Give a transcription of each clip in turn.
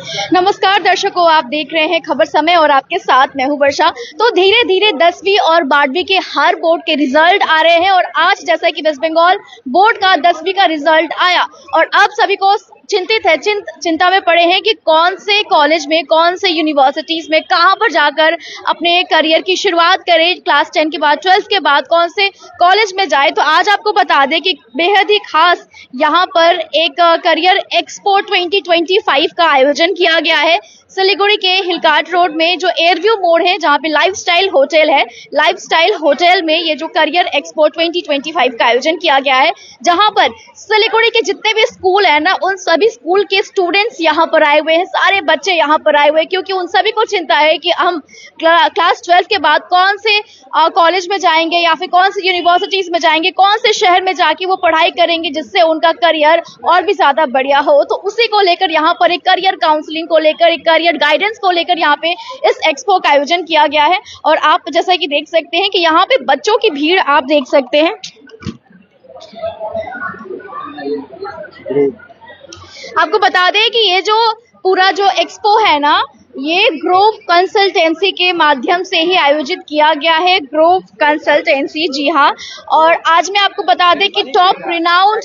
नमस्कार दर्शकों, आप देख रहे हैं खबर समय और आपके साथ मैं हूं वर्षा। तो धीरे धीरे 10वीं और 12वीं के हर बोर्ड के रिजल्ट आ रहे हैं और आज जैसा कि वेस्ट बंगाल बोर्ड का 10वीं का रिजल्ट आया और अब सभी को चिंता में पड़े हैं कि कौन से कॉलेज में, कौन से यूनिवर्सिटीज में, कहां पर जाकर अपने करियर की शुरुआत करें। क्लास 10 के बाद, 12th के बाद कौन से कॉलेज में जाए। तो आज आपको बता दें कि बेहद ही खास यहां पर एक करियर एक्सपो 2025 का आयोजन किया गया है सिलीगुड़ी के हिलकाट रोड में, जो एयरव्यू मोड़ है, जहां पे लाइफस्टाइल होटल है। लाइफस्टाइल होटल में ये जो करियर एक्सपो 2025 का आयोजन किया गया है, जहां पर सिलीगुड़ी के जितने भी स्कूल है ना, उन सभी स्कूल के स्टूडेंट्स यहां पर आए हुए हैं। सारे बच्चे यहां पर आए हुए हैं क्योंकि उन सभी को चिंता है कि हम क्लास 12 के बाद कौन से कॉलेज में जाएंगे या फिर कौन सी यूनिवर्सिटीज में जाएंगे, कौन से शहर में जाके वो पढ़ाई करेंगे जिससे उनका करियर और भी ज्यादा बढ़िया हो। तो उसी को लेकर यहाँ पर एक करियर काउंसलिंग को लेकर, एक करियर गाइडेंस को लेकर यहाँ पे इस एक्सपो का आयोजन किया गया है। और आप जैसा कि देख सकते हैं कि यहाँ पे बच्चों की भीड़ आप देख सकते हैं। आपको बता दें कि ये जो पूरा जो एक्सपो है ना, ये ग्रोव कंसल्टेंसी के माध्यम से ही आयोजित किया गया है। ग्रोव कंसल्टेंसी, जी हाँ। और आज मैं आपको बता दें कि top renowned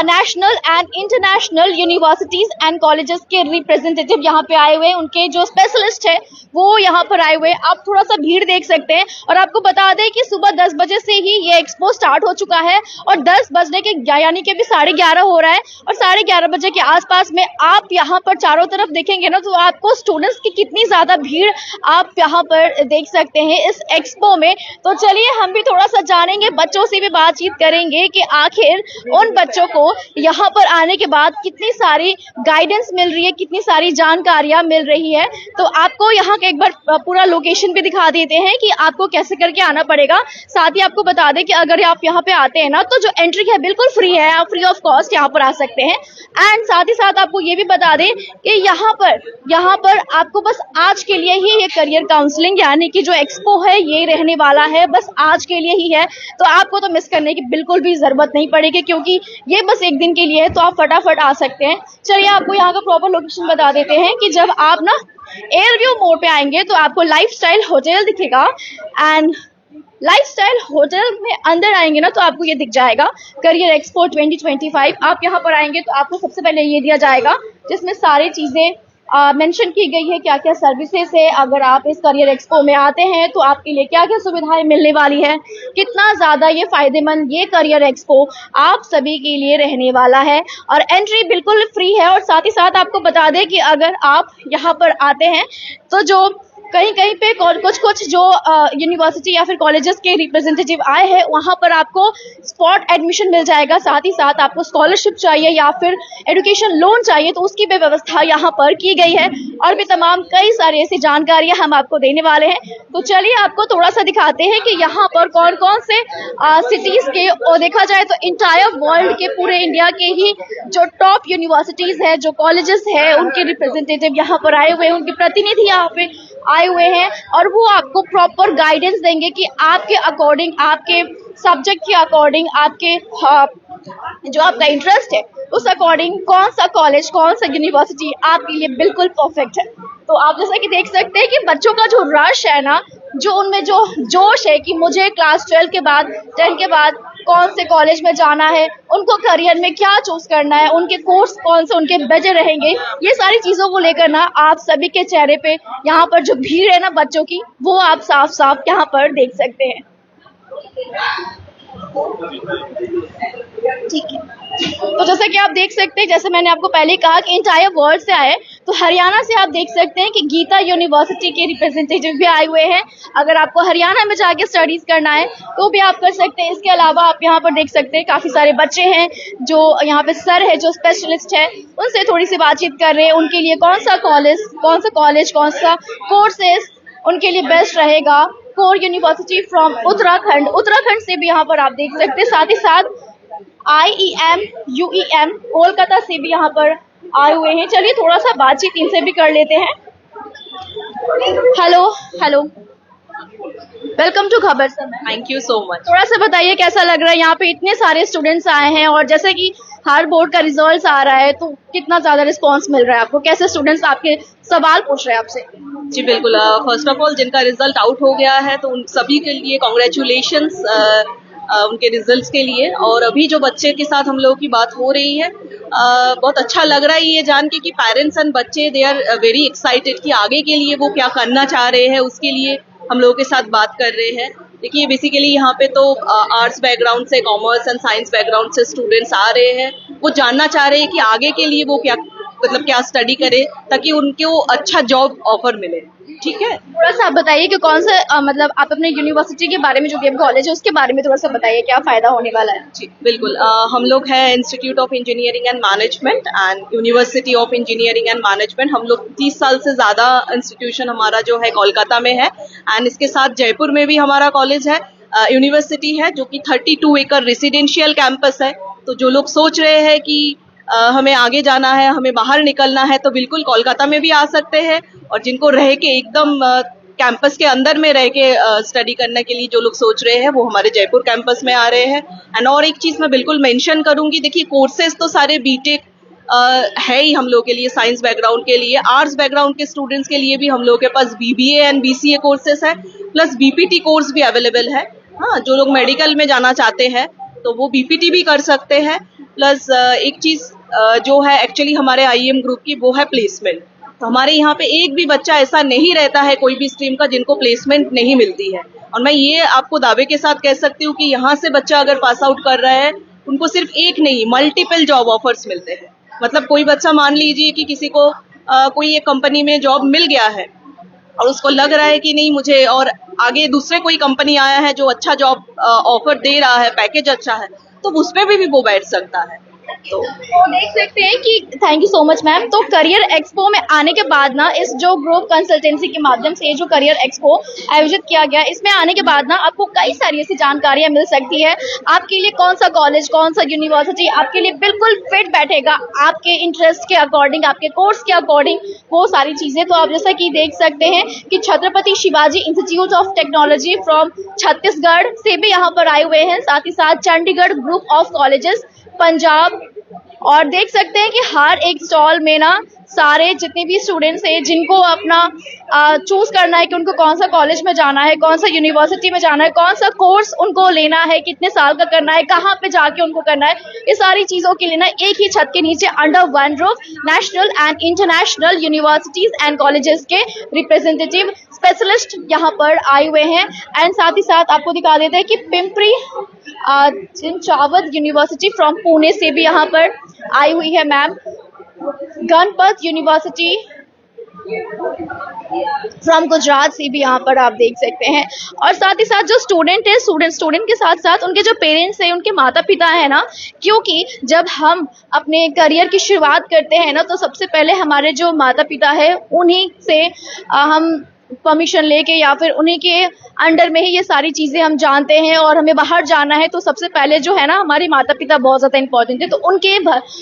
national and international universities and colleges के रिप्रेजेंटेटिव यहाँ पे आए हुए हैं। उनके जो स्पेशलिस्ट है वो यहाँ पर आए हुए हैं। आप थोड़ा सा भीड़ देख सकते हैं। और आपको बता दें कि सुबह 10 बजे से ही ये एक्सपो स्टार्ट हो चुका है और 10 बजने के यानी कि अभी 11:30 हो रहा है और 11:30 बजे के आसपास में आप यहाँ पर चारों तरफ देखेंगे ना, तो आपको स्टूडेंट्स की कितनी ज्यादा भीड़ आप यहाँ पर देख सकते हैं इस एक्सपो में। तो चलिए हम भी थोड़ा सा जानेंगे, बच्चों से भी बातचीत करेंगे कि आखिर उन बच्चों को यहाँ पर आने के बाद कितनी सारी गाइडेंस मिल रही है, कितनी सारी जानकारियां मिल रही है। तो आपको यहाँ का एक बार पूरा लोकेशन भी दिखा देते हैं कि आपको कैसे करके आना पड़ेगा। साथ ही आपको बता दें कि अगर आप यहाँ पे आते हैं ना, तो जो एंट्री है बिल्कुल फ्री है, आप फ्री ऑफ कॉस्ट यहाँ पर आ सकते हैं। एंड साथ ही साथ आपको ये भी बता दें कि यहाँ पर आपको बस आज के लिए ही ये करियर काउंसलिंग यानी कि जो एक्सपो है ये रहने वाला है, बस आज के लिए ही है। तो आपको तो मिस करने की बिल्कुल भी जरूरत नहीं पड़ेगी क्योंकि ये बस एक दिन के लिए है, तो आप फटाफट आ सकते हैं। चलिए आपको यहाँ का प्रॉपर लोकेशन बता देते हैं कि जब आप ना एयरव्यू मोड़ पे आएंगे तो आपको लाइफस्टाइल होटल दिखेगा एंड लाइफस्टाइल होटल में अंदर आएंगे ना तो आपको ये दिख जाएगा करियर एक्सपो 2025। आप यहाँ पर आएंगे तो आपको सबसे पहले ये दिया जाएगा जिसमें सारी चीजें मेंशन की गई है, क्या क्या सर्विसेज है। अगर आप इस करियर एक्सपो में आते हैं तो आपके लिए क्या क्या सुविधाएं मिलने वाली है, कितना ज्यादा ये फायदेमंद ये करियर एक्सपो आप सभी के लिए रहने वाला है। और एंट्री बिल्कुल फ्री है। और साथ ही साथ आपको बता दें कि अगर आप यहाँ पर आते हैं तो जो कहीं पे कुछ जो यूनिवर्सिटी या फिर कॉलेजेस के रिप्रेजेंटेटिव आए हैं, वहां पर आपको स्पॉट एडमिशन मिल जाएगा। साथ ही साथ आपको स्कॉलरशिप चाहिए या फिर एजुकेशन लोन चाहिए तो उसकी भी व्यवस्था यहाँ पर की गई है। और भी तमाम कई सारी ऐसी जानकारियां हम आपको देने वाले हैं। तो चलिए आपको थोड़ा सा दिखाते हैं कि यहाँ पर कौन कौन से सिटीज के, और देखा जाए तो इंटायर वर्ल्ड के, पूरे इंडिया के ही जो टॉप यूनिवर्सिटीज है, जो कॉलेजेस है, उनके रिप्रेजेंटेटिव यहाँ पर आए हुए हैं, उनके प्रतिनिधि यहाँ पे आए हुए हैं और वो आपको प्रॉपर गाइडेंस देंगे कि आपके अकॉर्डिंग, आपके सब्जेक्ट के अकॉर्डिंग, आपके जो आपका इंटरेस्ट है उस अकॉर्डिंग कौन सा कॉलेज, कौन सा यूनिवर्सिटी आपके लिए बिल्कुल परफेक्ट है। तो आप जैसा कि देख सकते हैं कि बच्चों का जो रश है ना, जो उनमें जो जोश है कि मुझे क्लास 12 के बाद, 10 के बाद कौन से कॉलेज में जाना है, उनको करियर में क्या चूज करना है, उनके कोर्स कौन से उनके बेटर रहेंगे, ये सारी चीजों को लेकर ना आप सभी के चेहरे पे यहाँ पर जो भीड़ है ना बच्चों की, वो आप साफ साफ यहाँ पर देख सकते हैं। ठीक है, तो जैसा कि आप देख सकते हैं, जैसे मैंने आपको पहले कहा कि इंटायर वर्ल्ड से आए, तो हरियाणा से आप देख सकते हैं कि गीता यूनिवर्सिटी के रिप्रेजेंटेटिव भी आए हुए हैं। अगर आपको हरियाणा में जाके स्टडीज करना है तो भी आप कर सकते हैं। इसके अलावा आप यहाँ पर देख सकते हैं काफी सारे बच्चे हैं जो यहाँ पे सर है, जो स्पेशलिस्ट है, उनसे थोड़ी सी बातचीत कर रहे हैं। उनके लिए कौन सा कॉलेज, कौन सा कोर्सेज उनके लिए बेस्ट रहेगा। कोर यूनिवर्सिटी फ्रॉम उत्तराखंड से भी यहाँ पर आप देख सकते हैं। साथ ही साथ IEM, UEM कोलकाता से भी यहाँ पर आए हुए हैं। चलिए थोड़ा सा बातचीत इनसे भी कर लेते हैं। हेलो। वेलकम टू खबर समय। Thank you so much. थोड़ा सा बताइए कैसा लग रहा है, यहाँ पे इतने सारे स्टूडेंट्स आए हैं और जैसे कि हर बोर्ड का रिजल्ट आ रहा है तो कितना ज्यादा रिस्पांस मिल रहा है आपको, कैसे स्टूडेंट्स आपके सवाल पूछ रहे हैं आपसे? जी बिल्कुल, फर्स्ट ऑफ ऑल जिनका रिजल्ट आउट हो गया है तो उन सभी के लिए कॉन्ग्रेचुलेशंस उनके रिजल्ट्स के लिए। और अभी जो बच्चे के साथ हम लोगों की बात हो रही है, बहुत अच्छा लग रहा है ये जान के कि पेरेंट्स एंड बच्चे दे आर वेरी एक्साइटेड कि आगे के लिए वो क्या करना चाह रहे हैं, उसके लिए हम लोगों के साथ बात कर रहे हैं। देखिए बेसिकली यहाँ पे तो आर्ट्स बैकग्राउंड से, कॉमर्स एंड साइंस बैकग्राउंड से स्टूडेंट्स आ रहे हैं। वो जानना चाह रहे हैं कि आगे के लिए वो क्या क्या स्टडी करे ताकि उनको अच्छा जॉब ऑफर मिले। ठीक है, थोड़ा सा आप बताइए कि कौन सा मतलब आप अपने यूनिवर्सिटी के बारे में, जो गेम कॉलेज है उसके बारे में थोड़ा सा बताइए, क्या फायदा होने वाला है? जी बिल्कुल, हम लोग हैं institute of engineering and management and university of engineering and management. हम लोग 30 साल से ज़्यादा इंस्टीट्यूशन हमारा जो है कोलकाता में है एंड इसके साथ जयपुर में भी हमारा कॉलेज है, यूनिवर्सिटी है जो कि 32 एकड़ रेसिडेंशियल कैंपस है। तो जो लोग सोच रहे हैं कि हमें आगे जाना है, हमें बाहर निकलना है, तो बिल्कुल कोलकाता में भी आ सकते हैं। और जिनको रह के एकदम कैंपस के अंदर में रह के स्टडी करने के लिए जो लोग सोच रहे हैं वो हमारे जयपुर कैंपस में आ रहे हैं। एंड और एक चीज़ मैं बिल्कुल मेंशन करूंगी, देखिए कोर्सेज तो सारे बीटेक है ही हम लोग के लिए, साइंस बैकग्राउंड के लिए। आर्ट्स बैकग्राउंड के स्टूडेंट्स के लिए भी हम लोग के पास बीबीए एंड बीसीए कोर्सेज है, प्लस बीपीटी कोर्स भी अवेलेबल है। हाँ, जो लोग मेडिकल में जाना चाहते हैं तो वो बीपीटी भी कर सकते हैं। प्लस एक चीज़ जो है एक्चुअली हमारे आईएम ग्रुप की, वो है प्लेसमेंट। तो हमारे यहाँ पे एक भी बच्चा ऐसा नहीं रहता है कोई भी स्ट्रीम का जिनको प्लेसमेंट नहीं मिलती है। और मैं ये आपको दावे के साथ कह सकती हूँ कि यहाँ से बच्चा अगर पास आउट कर रहा है, उनको सिर्फ एक नहीं मल्टीपल जॉब ऑफर्स मिलते हैं। मतलब कोई बच्चा मान लीजिए कि किसी को कोई एक कंपनी में जॉब मिल गया है और उसको लग रहा है कि नहीं मुझे, और आगे दूसरे कोई कंपनी आया है जो अच्छा जॉब ऑफर दे रहा है, पैकेज अच्छा है, तो उस पे भी वो बैठ सकता है। तो देख सकते हैं कि thank you so much ma'am. तो करियर एक्सपो में आने के बाद ना, इस जो ग्रोव कंसल्टेंसी के माध्यम से जो करियर एक्सपो आयोजित किया गया, इसमें आने के बाद ना आपको कई सारी ऐसी जानकारियां मिल सकती है। आपके लिए कौन सा कॉलेज, कौन सा यूनिवर्सिटी आपके लिए बिल्कुल फिट बैठेगा, आपके इंटरेस्ट के अकॉर्डिंग, आपके कोर्स के अकॉर्डिंग, वो सारी चीजें। तो आप जैसा कि देख सकते हैं कि Chhatrapati Shivaji institute of technology from Chhattisgarh से भी यहाँ पर आए हुए हैं, साथ ही साथ Chandigarh group of colleges Punjab. और देख सकते हैं कि हर एक स्टॉल में ना सारे जितने भी स्टूडेंट्स हैं जिनको अपना चूज करना है कि उनको कौन सा कॉलेज में जाना है, कौन सा यूनिवर्सिटी में जाना है, कौन सा कोर्स उनको लेना है, कितने साल का करना है, कहाँ पे जाके उनको करना है, ये सारी चीजों के लिए ना एक ही छत के नीचे under one roof national and international universities and colleges के रिप्रेजेंटेटिव स्पेशलिस्ट यहाँ पर आए हुए हैं। एंड साथ ही साथ आपको दिखा देते हैं कि पिंपरी चिंचावत यूनिवर्सिटी फ्रॉम पुणे से भी यहाँ पर आई हुई है ma'am, Ganpat university from Gujarat से भी यहाँ पर आप देख सकते हैं। और साथ ही साथ जो स्टूडेंट है, स्टूडेंट के साथ साथ उनके जो पेरेंट्स हैं, उनके माता पिता है ना, क्योंकि जब हम अपने करियर की शुरुआत करते हैं ना, तो सबसे पहले हमारे जो माता पिता है उन्हीं से हम परमिशन लेके या फिर उन्हीं के अंडर में ही ये सारी चीजें हम जानते हैं। और हमें बाहर जाना है तो सबसे पहले जो है ना, हमारे माता पिता बहुत ज्यादा इंपॉर्टेंट है। तो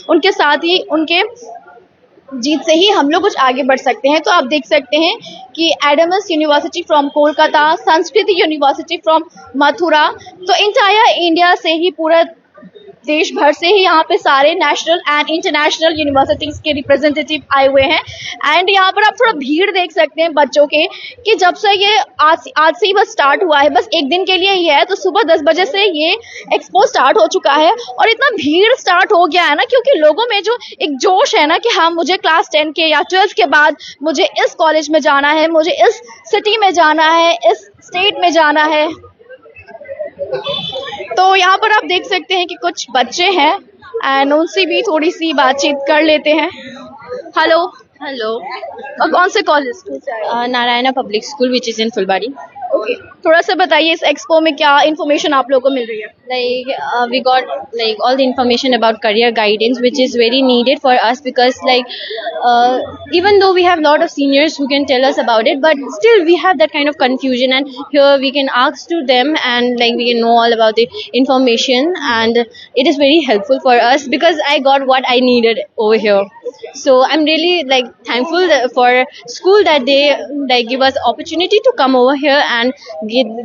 उनके साथ ही, उनके जीत से ही हम लोग कुछ आगे बढ़ सकते हैं। तो आप देख सकते हैं कि Adams university from Kolkata, Sanskrit university from Mathura, तो इंटायर इंडिया से ही, पूरा देश भर से ही यहाँ पे सारे नेशनल एंड इंटरनेशनल यूनिवर्सिटीज के रिप्रेजेंटेटिव आए हुए हैं। एंड यहाँ पर आप थोड़ा भीड़ देख सकते हैं बच्चों के, कि जब से ये आज से ही बस स्टार्ट हुआ है, बस एक दिन के लिए ही है, तो सुबह 10 बजे से ये एक्सपो स्टार्ट हो चुका है। और इतना भीड़ स्टार्ट हो गया है ना, क्योंकि लोगों में जो एक जोश है ना कि हाँ मुझे क्लास 10 के या 12 के बाद मुझे इस कॉलेज में जाना है, मुझे इस सिटी में जाना है, इस स्टेट में जाना है। तो यहाँ पर आप देख सकते हैं कि कुछ बच्चे हैं एंड उनसे भी थोड़ी सी बातचीत कर लेते हैं। हेलो। और कौन से कॉलेज से आए? Narayana public school which is in फुलबाड़ी। ओके, थोड़ा सा बताइए इस एक्सपो में क्या इन्फॉर्मेशन आप लोगों को मिल रही है? Like we got like all the information about career guidance, which is very needed for us, because like even though we have a lot of seniors who can tell us about it, but still we have that kind of confusion, and here we can ask to them and like we can know all about the information, and it is very helpful for us because I got what I needed over here. So I'm really like thankful for school that they like give us opportunity to come over here and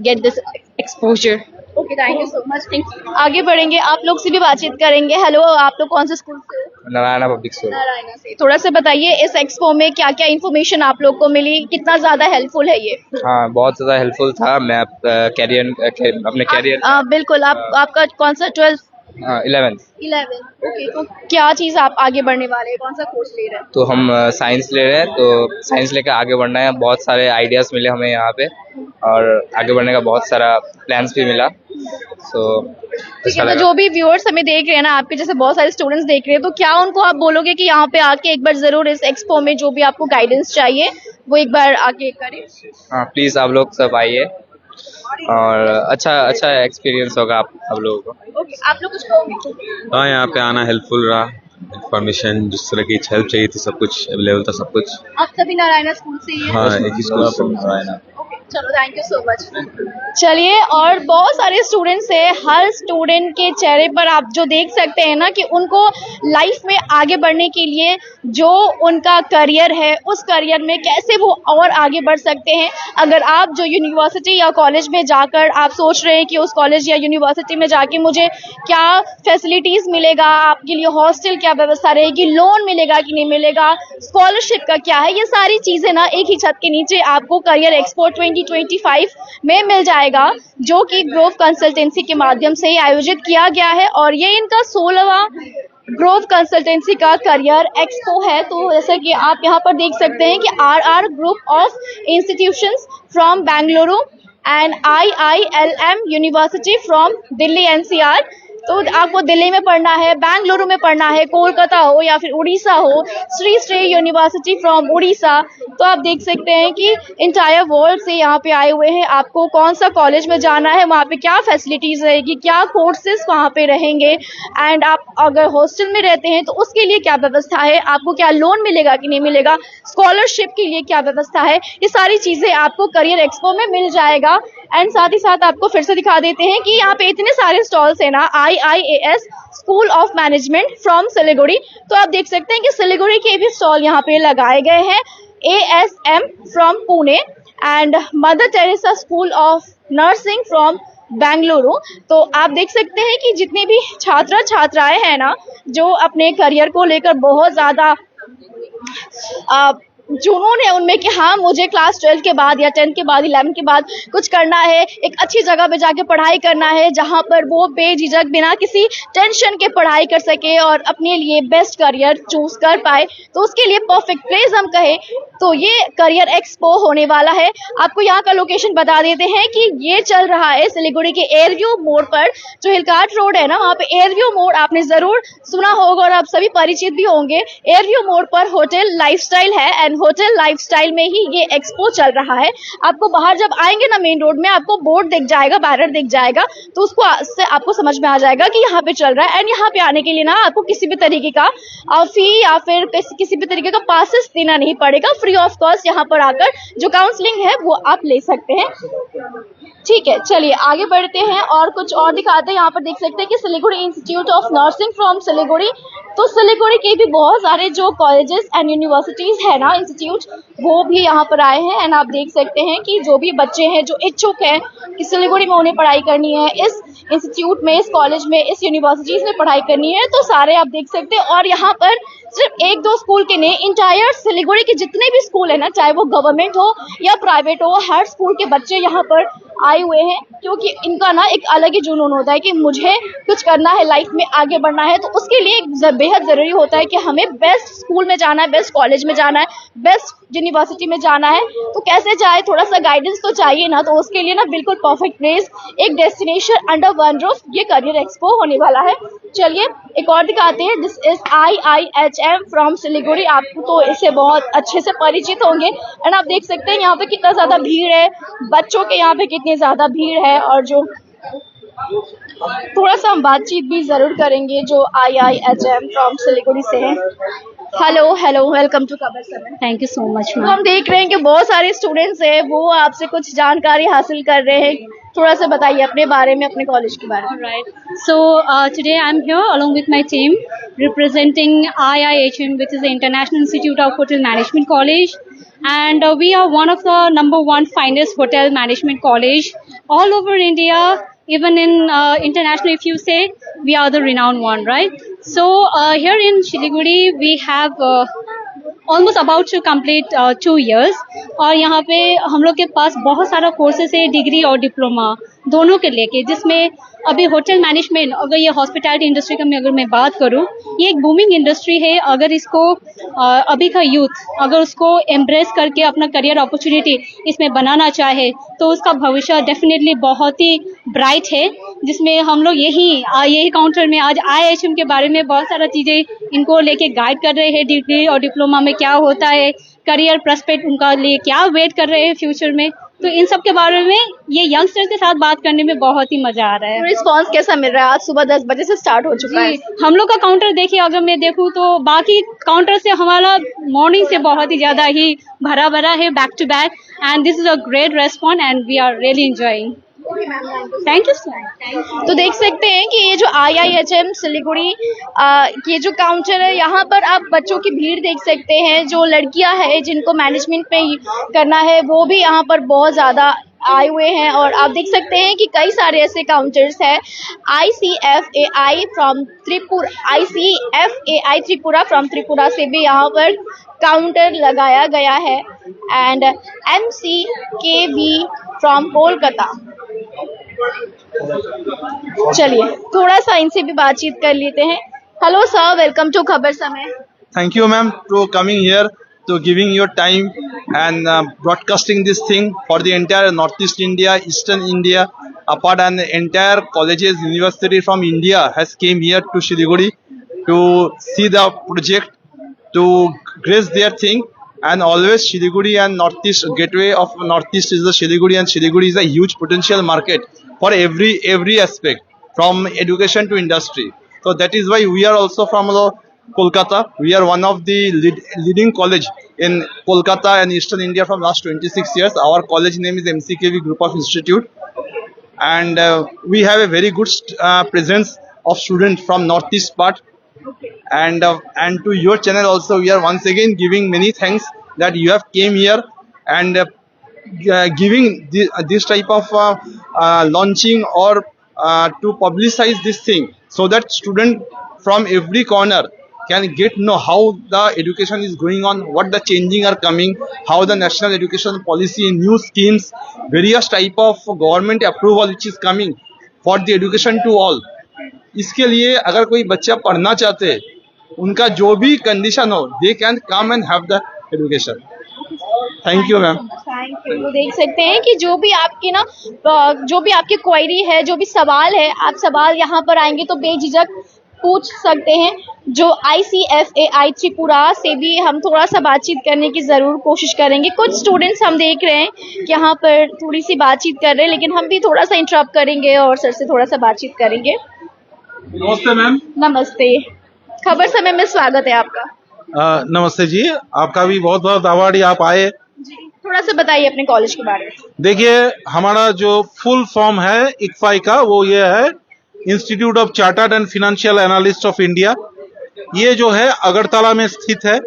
get this exposure. Okay, thank you so much. आगे बढ़ेंगे, आप लोग से भी बातचीत करेंगे। Hello, आप लोग कौन से स्कूल से हो? Narayana public school. नारायणा से। थोड़ा सा बताइए इस एक्सपो में क्या क्या इन्फॉर्मेशन आप लोग को मिली, कितना ज्यादा हेल्पफुल है ये? हाँ, बहुत ज़्यादा हेल्पफुल था। मैं अपने कैरियर बिल्कुल। आपका कौन सा 12th? 11th। 11। ओके, तो क्या चीज आप आगे बढ़ने वाले हैं, कौन सा कोर्स ले रहे हैं? तो हम साइंस ले रहे हैं, तो साइंस लेकर आगे बढ़ना है। बहुत सारे आइडियाज़ मिले हमें यहाँ पे और आगे बढ़ने का बहुत सारा प्लान्स भी मिला। सो ठीक है, तो जो भी व्यूअर्स हमें देख रहे हैं ना, आपके जैसे बहुत सारे स्टूडेंट्स देख रहे हैं, तो क्या उनको आप बोलोगे कि यहाँ पे आके एक बार जरूर इस एक्सपो में जो भी आपको गाइडेंस चाहिए वो एक बार आके करें? हाँ, प्लीज़ आप लोग सब आइए और अच्छा एक्सपीरियंस होगा आप लोगों को। ओके, आप लोग कुछ कहोगे? हाँ, यहाँ पे आना हेल्पफुल रहा। इन्फॉर्मेशन जिस तरह की हेल्प चाहिए थी सब कुछ अवेलेबल था, सब कुछ। आप सभी नारायणा स्कूल से ही हैं? हाँ, एक ही स्कूल से नारायणा। ओके, चलो, थैंक यू सो मच। चलिए, और बहुत सारे स्टूडेंट्स हैं। हर स्टूडेंट के चेहरे पर आप जो देख सकते हैं ना कि उनको लाइफ में आगे बढ़ने के लिए जो उनका करियर है, उस करियर में कैसे वो और आगे बढ़ सकते हैं। अगर आप जो यूनिवर्सिटी या कॉलेज में जाकर आप सोच रहे हैं कि उस कॉलेज या यूनिवर्सिटी में जाके मुझे क्या फैसिलिटीज़ मिलेगा, आपके लिए हॉस्टल क्या व्यवस्था रहेगी, लोन मिलेगा कि नहीं मिलेगा, स्कॉलरशिप का क्या है, ये सारी चीज़ें ना एक ही छत के नीचे आपको करियर एक्सपो 2025 में मिल जाएगा, जो कि ग्रोव कंसल्टेंसी के माध्यम से ही आयोजित किया गया है। और ये इनका 16वां ग्रोव कंसल्टेंसी का करियर एक्सपो है। तो जैसा कि आप यहाँ पर देख सकते हैं कि RR group of institutions from Bengaluru and IILM university from Delhi NCR। तो आपको दिल्ली में पढ़ना है, बेंगलुरु में पढ़ना है, कोलकाता हो या फिर उड़ीसा हो, श्री यूनिवर्सिटी फ्रॉम उड़ीसा, तो आप देख सकते हैं कि इंटायर वर्ल्ड से यहाँ पे आए हुए हैं। आपको कौन सा कॉलेज में जाना है, वहाँ पे क्या फैसिलिटीज़ रहेगी, क्या कोर्सेज वहाँ पे रहेंगे, एंड आप अगर हॉस्टल में रहते हैं तो उसके लिए क्या व्यवस्था है, आपको क्या लोन मिलेगा कि नहीं मिलेगा, स्कॉलरशिप के लिए क्या व्यवस्था है, ये सारी चीज़ें आपको करियर एक्सपो में मिल जाएगा। एंड साथ ही साथ आपको फिर से दिखा देते हैं कि यहाँ पे इतने सारे स्टॉल्स हैं ना, IIAS school of management from Siliguri, तो आप देख सकते हैं कि सिलीगुड़ी के भी स्टॉल यहाँ पे लगाए गए हैं। ASM from Pune and mother Teresa school of nursing from Bengaluru. तो आप देख सकते हैं कि जितने भी छात्राएं हैं ना, जो अपने करियर को लेकर बहुत ज़्यादा जुनून है उनमें कि हाँ, मुझे क्लास 12 के बाद या 10 के बाद 11 के बाद कुछ करना है, एक अच्छी जगह पे जाके पढ़ाई करना है जहाँ पर वो बेझिझक बिना किसी टेंशन के पढ़ाई कर सके और अपने लिए बेस्ट करियर चूज कर पाए। तो उसके लिए परफेक्ट प्लेस हम कहें तो ये करियर एक्सपो होने वाला है। आपको यहाँ का लोकेशन बता देते हैं कि ये चल रहा है सिलीगुड़ी के एयरव्यू मोड़ पर, जो हिलकाट रोड है ना, वहाँ पे एयरव्यू मोड़ आपने जरूर सुना होगा और आप सभी परिचित भी होंगे। एयरव्यू मोड़ पर होटल लाइफस्टाइल है एंड होटल लाइफस्टाइल में ही ये एक्सपो चल रहा है। आपको बाहर जब आएंगे ना मेन रोड में, आपको बोर्ड दिख जाएगा, बैनर दिख जाएगा, तो उसको से आपको समझ में आ जाएगा कि यहाँ पे चल रहा है। एंड यहाँ पे आने के लिए ना आपको किसी भी तरीके का फी या फिर किसी भी तरीके का पासेस देना नहीं पड़ेगा। फ्री ऑफ कॉस्ट यहाँ पर आकर जो काउंसलिंग है वो आप ले सकते हैं। ठीक है, चलिए आगे बढ़ते हैं और कुछ और दिखाते हैं। यहाँ पर देख सकते हैं कि Siliguri institute of nursing from Siliguri, तो सिलीगुड़ी के भी बहुत सारे जो कॉलेजेस एंड यूनिवर्सिटीज है ना, इंस्टीट्यूट, वो भी यहाँ पर आए हैं। एंड आप देख सकते हैं कि जो भी बच्चे हैं जो इच्छुक हैं कि सिलीगुड़ी में उन्हें पढ़ाई करनी है, इस इंस्टीट्यूट में, इस कॉलेज में, इस यूनिवर्सिटीज में पढ़ाई करनी है, तो सारे आप देख सकते हैं। और यहाँ पर सिर्फ 1-2 स्कूल के नहीं, इंटायर सिलीगुड़ी के जितने भी स्कूल है ना, चाहे वो गवर्नमेंट हो या प्राइवेट हो, हर स्कूल के बच्चे यहाँ पर आए हुए हैं, क्योंकि इनका ना एक अलग ही जुनून होता है कि मुझे कुछ करना है, लाइफ में आगे बढ़ना है। तो उसके लिए बेहद जरूरी होता है कि हमें बेस्ट स्कूल में जाना है, बेस्ट कॉलेज में जाना है, बेस्ट यूनिवर्सिटी में जाना है। तो कैसे जाए, थोड़ा सा गाइडेंस तो चाहिए ना, तो उसके लिए ना बिल्कुल परफेक्ट प्लेस, एक डेस्टिनेशन अंडर वन रूफ, ये करियर एक्सपो होने वाला है। चलिए एक और दिखाते हैं। This is IIHM from Siliguri. आपको तो इससे बहुत अच्छे से परिचित होंगे। एंड आप देख सकते हैं यहाँ पे कितना ज्यादा भीड़ है, बच्चों के यहाँ पे कितनी ज्यादा भीड़ है। और जो थोड़ा सा हम बातचीत भी जरूर करेंगे जो IIHM फ्रॉम सिलीगुड़ी से है। हेलो वेलकम टू खबर समय। थैंक यू सो मच तो हम देख रहे हैं कि बहुत सारे स्टूडेंट्स हैं, वो आपसे कुछ जानकारी हासिल कर रहे हैं। थोड़ा सा बताइए अपने बारे में, अपने कॉलेज के बारे में। Right. So today I'm here along with my team representing IIHM, which is the International Institute of Hotel Management College, and we are one of the #1 finest hotel management college all over India. Even in international, if you say, we are the renowned one, right? So here in Siliguri, we have almost about to complete 2 years और यहाँ पे हम लोग के पास बहुत सारा courses है, degree और डिप्लोमा दोनों के लेके, जिसमें अभी होटल मैनेजमेंट, अगर ये हॉस्पिटैलिटी इंडस्ट्री का अगर मैं बात करूँ, ये एक बूमिंग इंडस्ट्री है। अगर इसको अभी का यूथ अगर उसको एम्ब्रेस करके अपना करियर अपॉर्चुनिटी इसमें बनाना चाहे तो उसका भविष्य डेफिनेटली बहुत ही ब्राइट है, जिसमें हम लोग यही काउंटर में आज IIHM के बारे में बहुत सारा चीज़ें इनको लेके गाइड कर रहे हैं। डिग्री और डिप्लोमा में क्या होता है, करियर प्रोस्पेक्ट उनका लिए क्या वेट कर रहे हैं फ्यूचर में, तो इन सब के बारे में ये यंगस्टर के साथ बात करने में बहुत ही मजा आ रहा है। रिस्पांस कैसा मिल रहा है? आज सुबह 10 बजे से स्टार्ट हो चुका है। हम लोग का काउंटर देखिए, अगर मैं देखूँ तो बाकी काउंटर से हमारा मॉर्निंग से बहुत ही ज्यादा ही भरा भरा है, back to back, and this is a great response and we are really enjoying. Thank you sir. तो देख सकते हैं कि ये जो IIHM सिलीगुड़ी ये जो काउंटर है, यहाँ पर आप बच्चों की भीड़ देख सकते हैं। जो लड़कियां हैं जिनको मैनेजमेंट में करना है वो भी यहाँ पर बहुत ज़्यादा आए हुए हैं, और आप देख सकते हैं कि कई सारे ऐसे काउंटर्स हैं। ICFAI त्रिपुरा फ्रॉम त्रिपुरा से भी यहाँ पर काउंटर लगाया गया है, एंड MCKV फ्रॉम कोलकाता। चलिए थोड़ा सा इनसे भी बातचीत कर लेते हैं। हेलो सर, वेलकम टू खबर समय। Thank you, ma'am, to coming here, to giving your time and broadcasting this thing for the entire Northeast India, Eastern India, apart, and the entire colleges, university from India has came here to Siliguri to see the project, to grace their thing. And always Siliguri and Northeast, gateway of Northeast is the Siliguri, and Siliguri is a huge potential market for every aspect, from education to industry. So that is why we are also from Kolkata. We are one of the leading college in Kolkata and Eastern India from last 26 years. Our college name is MCKV Group of Institute, and we have a very good presence of students from Northeast part. And to your channel also, we are once again giving many thanks that you have came here and giving this type of launching or to publicize this thing, so that student from every corner can get know how the education is going on, what the changing are coming, how the national education policy, new schemes, various type of government approval which is coming for the education to all. इसके लिए अगर कोई बच्चा पढ़ना चाहते, उनका जो भी कंडीशन हो, they can come and have the education. Thank you ma'am. Thank you. देख सकते हैं कि जो भी आपकी क्वेरी है, जो भी सवाल है, आप सवाल यहाँ पर आएंगे तो बेझिझक पूछ सकते हैं। जो ICFAI त्रिपुरा से भी हम थोड़ा सा बातचीत करने की ज़रूर कोशिश करेंगे। कुछ स्टूडेंट्स हम देख रहे हैं कि यहाँ पर थोड़ी सी बातचीत कर रहे हैं, लेकिन हम भी थोड़ा सा इंटरप्ट करेंगे और सर से थोड़ा सा बातचीत करेंगे। नमस्ते मैम। नमस्ते, खबर समय में स्वागत है आपका। नमस्ते जी, आपका भी बहुत बहुत आभारी, आप आए। थोड़ा सा बताइए अपने कॉलेज के बारे में। देखिए, हमारा जो फुल फॉर्म है ICFAI का, वो ये है institute of chartered and financial analyst of India. ये जो है अगरतला में स्थित है,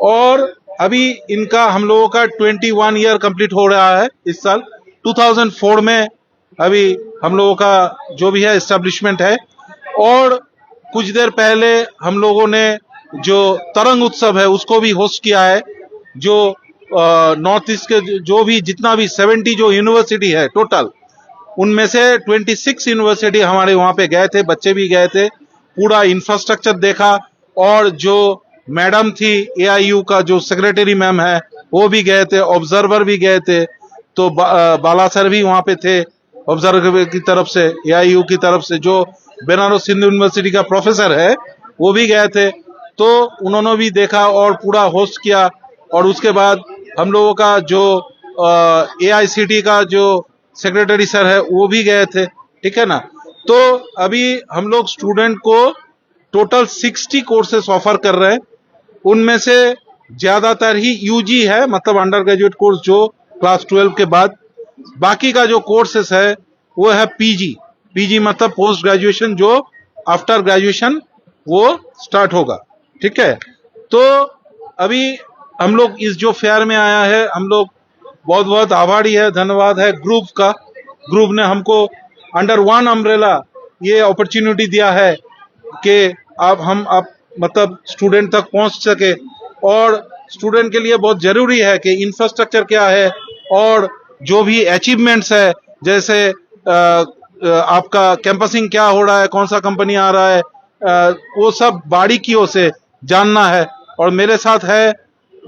और अभी इनका हम लोगों का 21 ईयर कंप्लीट हो रहा है इस साल। 2004 में अभी हम लोगों का जो भी है एस्टेब्लिशमेंट है, और कुछ देर पहले हम लोगों ने जो तरंग उत्सव है उसको भी होस्ट किया है। जो नॉर्थ ईस्ट के जो भी जितना भी 70 जो यूनिवर्सिटी है टोटल, उनमें से 26 यूनिवर्सिटी हमारे वहाँ पे गए थे, बच्चे भी गए थे, पूरा इंफ्रास्ट्रक्चर देखा, और जो मैडम थी AIU का जो सेक्रेटरी मैम है वो भी गए थे, ऑब्जर्वर भी गए थे, तो बाला सर भी वहाँ पे थे ऑब्जर्वर की तरफ से, AIU की तरफ से। जो बनारस हिंदू यूनिवर्सिटी का प्रोफेसर है वो भी गए थे, तो उन्होंने भी देखा और पूरा होस्ट किया। और उसके बाद हम लोगों का जो AICT का जो सेक्रेटरी सर है वो भी गए थे, ठीक है ना। तो अभी हम लोग स्टूडेंट को टोटल 60 कोर्सेस ऑफर कर रहे हैं, उनमें से ज्यादातर ही यूजी है, मतलब अंडर ग्रेजुएट कोर्स जो क्लास 12 के बाद। बाकी का जो कोर्सेस है वो है पीजी। पीजी मतलब पोस्ट ग्रेजुएशन, जो आफ्टर ग्रेजुएशन वो स्टार्ट होगा। ठीक है, तो अभी हम लोग इस जो फेयर में आया है, हम लोग बहुत बहुत आभारी है, धन्यवाद है ग्रुप का। ग्रुप ने हमको अंडर वन अम्ब्रेला ये अपॉर्चुनिटी दिया है कि हम मतलब स्टूडेंट तक पहुंच सके। और स्टूडेंट के लिए बहुत जरूरी है कि इंफ्रास्ट्रक्चर क्या है और जो भी अचीवमेंट्स है, जैसे आपका कैंपसिंग क्या हो रहा है, कौन सा कंपनी आ रहा है, वो सब बारीकियों से जानना है। और मेरे साथ है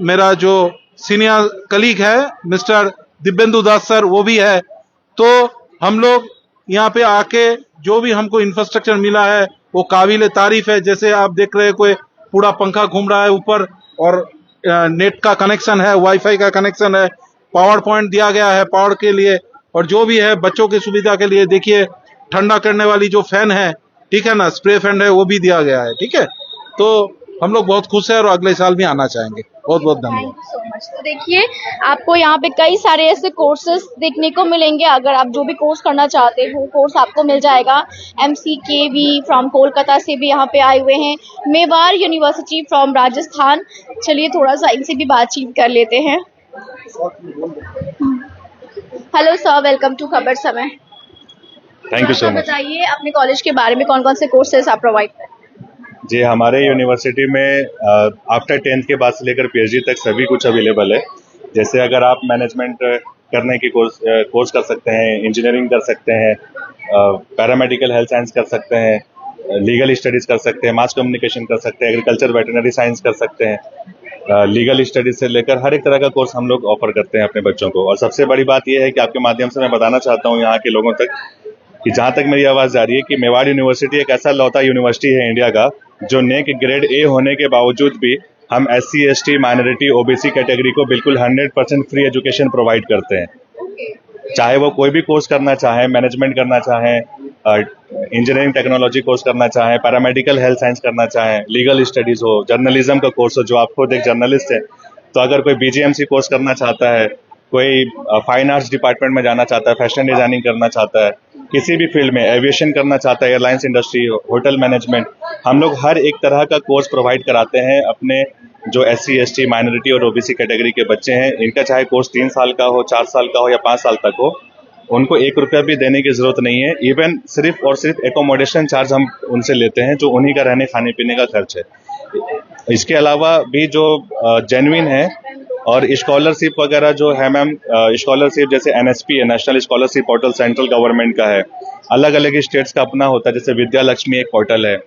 मेरा जो सीनियर कलीग है मिस्टर दिव्येंदु दास सर, वो भी है। तो हम लोग यहाँ पे आके जो भी हमको इंफ्रास्ट्रक्चर मिला है वो काबिल तारीफ है। जैसे आप देख रहे हैं, कोई पूरा पंखा घूम रहा है ऊपर, और नेट का कनेक्शन है, वाईफाई का कनेक्शन है, पावर पॉइंट दिया गया है पावर के लिए, और जो भी है बच्चों की सुविधा के लिए देखिए ठंडा करने वाली जो फैन है, ठीक है ना, स्प्रे फैन है, वो भी दिया गया है। ठीक है, तो हम लोग बहुत खुश है और अगले साल भी आना चाहेंगे। बहुत बहुत धन्यवाद। Thank you so much. तो देखिए, आपको यहाँ पे कई सारे ऐसे कोर्सेज देखने को मिलेंगे। अगर आप जो भी कोर्स करना चाहते हो, कोर्स आपको मिल जाएगा। MCKV फ्रॉम कोलकाता से भी यहाँ पे आए हुए हैं, मेवाड़ यूनिवर्सिटी फ्रॉम राजस्थान। चलिए थोड़ा सा इनसे भी बातचीत कर लेते हैं। हेलो सर, वेलकम टू खबर समय। Thank you so much. बताइए अपने कॉलेज के बारे में, कौन कौन से कोर्सेज आप प्रोवाइड करते हैं? जी, हमारे यूनिवर्सिटी में आफ्टर 10th के बाद से लेकर PhD तक सभी कुछ अवेलेबल है। जैसे अगर आप मैनेजमेंट करने की कोर्स कर सकते हैं, इंजीनियरिंग कर सकते हैं, पैरामेडिकल हेल्थ साइंस कर सकते हैं, लीगल स्टडीज कर सकते हैं, मास कम्युनिकेशन कर सकते हैं, एग्रीकल्चर वेटरनरी साइंस कर सकते हैं। लीगल स्टडीज से लेकर हर एक तरह का कोर्स हम लोग ऑफर करते हैं अपने बच्चों को। और सबसे बड़ी बात यह है कि आपके माध्यम से मैं बताना चाहता हूँ यहाँ के लोगों तक कि जहाँ तक मेरी आवाज़ जा रही है, कि मेवाड़ यूनिवर्सिटी एक ऐसा लौता यूनिवर्सिटी है इंडिया का जो नेक ग्रेड A होने के बावजूद भी हम SC ST minority OBC category को बिल्कुल 100% फ्री एजुकेशन प्रोवाइड करते हैं। चाहे वो कोई भी कोर्स करना चाहे, मैनेजमेंट करना चाहें, इंजीनियरिंग टेक्नोलॉजी कोर्स करना चाहें, पैरामेडिकल हेल्थ साइंस करना चाहें, लीगल स्टडीज हो, जर्नलिज्म का कोर्स हो, जो आप खुद एक जर्नलिस्ट है, तो अगर कोई BGMC कोर्स करना चाहता है, कोई फाइन आर्ट्स डिपार्टमेंट में जाना चाहता है, फैशन डिजाइनिंग करना चाहता है, किसी भी फील्ड में एविएशन करना चाहता है, एयरलाइंस इंडस्ट्री, होटल मैनेजमेंट, हम लोग हर एक तरह का कोर्स प्रोवाइड कराते हैं अपने जो SC ST माइनॉरिटी और OBC कैटेगरी के बच्चे हैं। इनका चाहे कोर्स 3 साल का हो, 4 साल का हो या 5 साल तक हो, उनको 1 रुपया भी देने की जरूरत नहीं है। इवन सिर्फ और सिर्फ एकोमोडेशन चार्ज हम उनसे लेते हैं, जो उन्हीं का रहने खाने पीने का खर्च है। इसके अलावा भी जो जेन्युइन है और स्कॉलरशिप वगैरह जो है मैम, स्कॉलरशिप जैसे NSP है, national scholarship portal central government का है, अलग अलग स्टेट्स का अपना होता है। जैसे विद्या लक्ष्मी एक पोर्टल है।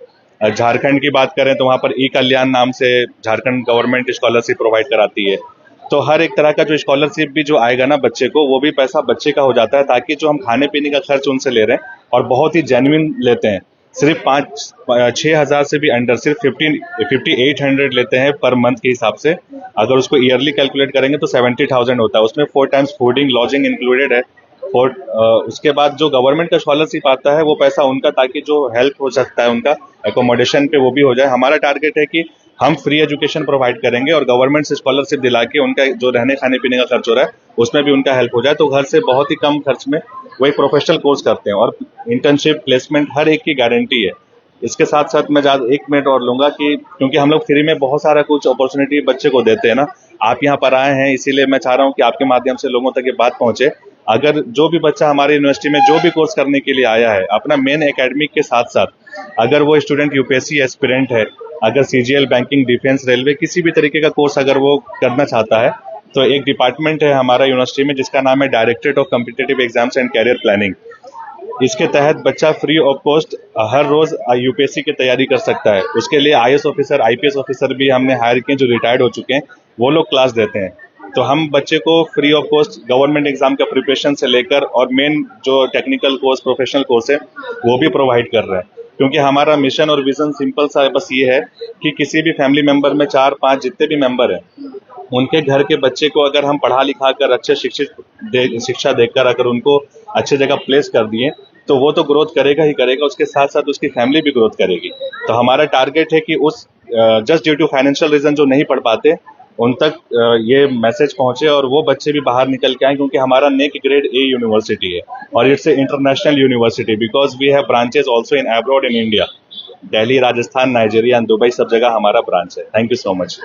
झारखंड की बात करें तो वहाँ पर E-कल्याण नाम से झारखंड गवर्नमेंट स्कॉलरशिप प्रोवाइड कराती है। तो हर एक तरह का जो स्कॉलरशिप भी जो आएगा ना बच्चे को, वो भी पैसा बच्चे का हो जाता है, ताकि जो हम खाने पीने का खर्च उनसे ले रहे हैं और बहुत ही जेन्युइन लेते हैं, सिर्फ 6 हज़ार से भी अंडर, सिर्फ 5800 लेते हैं पर मंथ के हिसाब से। अगर उसको ईयरली कैलकुलेट करेंगे तो 70,000 होता है। उसमें 4 टाइम्स फूडिंग लॉजिंग इंक्लूडेड है। उसके बाद जो गवर्नमेंट का स्कॉलरशिप आता है वो पैसा उनका, ताकि जो हेल्प हो सकता है उनका एकोमोडेशन पे, वो भी हो जाए। हमारा टारगेट है कि हम फ्री एजुकेशन प्रोवाइड करेंगे और गवर्नमेंट से स्कॉलरशिप दिला के उनका जो रहने खाने पीने का खर्च हो रहा है उसमें भी उनका हेल्प हो जाए। तो घर से बहुत ही कम खर्च में वही प्रोफेशनल कोर्स करते हैं और इंटर्नशिप प्लेसमेंट हर एक की गारंटी है। इसके साथ साथ मैं 1 मिनट और लूंगा कि क्योंकि हम लोग फ्री में बहुत सारा कुछ अपॉर्चुनिटी बच्चे को देते हैं ना, आप यहाँ पर आए हैं इसीलिए मैं चाह रहा हूँ कि आपके माध्यम से लोगों तक ये बात पहुंचे। अगर जो भी बच्चा हमारे यूनिवर्सिटी में जो भी कोर्स करने के लिए आया है, अपना मेन एकेडमिक के साथ साथ अगर वो स्टूडेंट UPSC एस्पिरेंट है, अगर CGL बैंकिंग डिफेंस रेलवे किसी भी तरीके का कोर्स अगर वो करना चाहता है, तो एक डिपार्टमेंट है हमारा यूनिवर्सिटी में जिसका नाम है directorate of competitive exams and career planning. इसके तहत बच्चा फ्री ऑफ कॉस्ट हर रोज UPSC की तैयारी कर सकता है। उसके लिए IAS ऑफिसर IPS ऑफिसर भी हमने हायर किए जो रिटायर्ड हो चुके हैं, वो लोग क्लास देते हैं। तो हम बच्चे को free of cost government exam का प्रिपरेशन से लेकर और मेन जो टेक्निकल कोर्स प्रोफेशनल कोर्स है वो भी प्रोवाइड कर रहे हैं। क्योंकि हमारा मिशन और विजन सिंपल सा बस ये है कि किसी भी फैमिली मेंबर में 4-5 जितने भी मेंबर हैं उनके घर के बच्चे को अगर हम पढ़ा लिखा कर अच्छे शिक्षा देकर अगर उनको अच्छे जगह प्लेस कर दिए तो वो तो ग्रोथ करेगा ही करेगा, उसके साथ साथ उसकी फैमिली भी ग्रोथ करेगी। तो हमारा टारगेट है कि उस just due to financial reason जो नहीं पढ़ पाते उन तक ये मैसेज पहुंचे और वो बच्चे भी बाहर निकल के आए, क्योंकि हमारा नेक ग्रेड ए यूनिवर्सिटी है और it's a international university because we have branches also in abroad in India, Delhi, Rajasthan, Nigeria and Dubai, सब जगह हमारा ब्रांच है। Thank you so much.